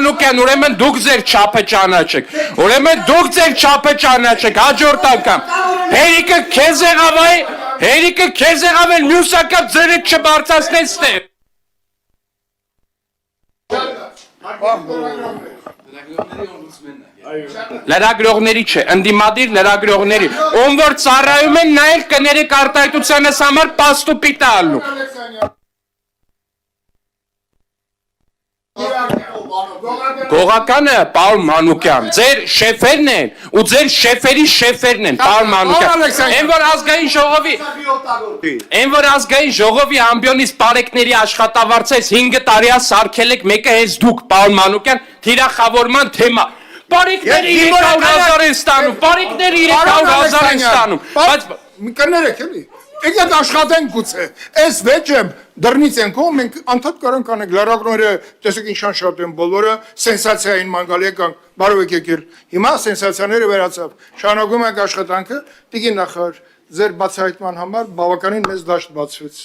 Մանուկյան, ուրեմն դուք ձեր չափը ճանաչեք։ Ուրեմն դուք ձեր չափը ճանաչեք, հաջորդ անգամ։ Հերիկը քեզ եղավ այ, հերիկը քեզ եղավ էլ մյուս անգամ ձերդ չբարձրացնես տեղ։ Լրագրողների չէ, ընդդիմադիր լրագրողների, ում որ ծառայում են նայել կներեք արտահայտությանս համար պաստուպի տալու։ Գողականը, պարոն Մանուկյան, ձեր շեֆերն են ու ձեր շեֆերի շեֆերն են, պարոն Մանուկյան։ Են որ ազգային ժողովի ամբիոնից պարեկների աշխատավարձից 5 տարի սարքել եք, մեկը հենց դուք, պարոն Մանուկյան, թիրախավորման թեմա։ Պարիկները 300,000 են ստանում, պարիկները 300,000 են ստանում, բայց կներեք էլի, եկեք աշխատենք գուցե, այս վեճը դռնից ենք հո, մենք անդադ կարանք անենք, լրագրողները տեսեք ինչան շատ են բոլորը, սենսացիային մանգալ եկանք, բարով եք եկել, հիմա սենսացիաները վերացավ, շարունակում ենք աշխատանքը, տիկին նախարար, ձեր բացահայտման համար բավականին մեծ դաշտ բացվեց,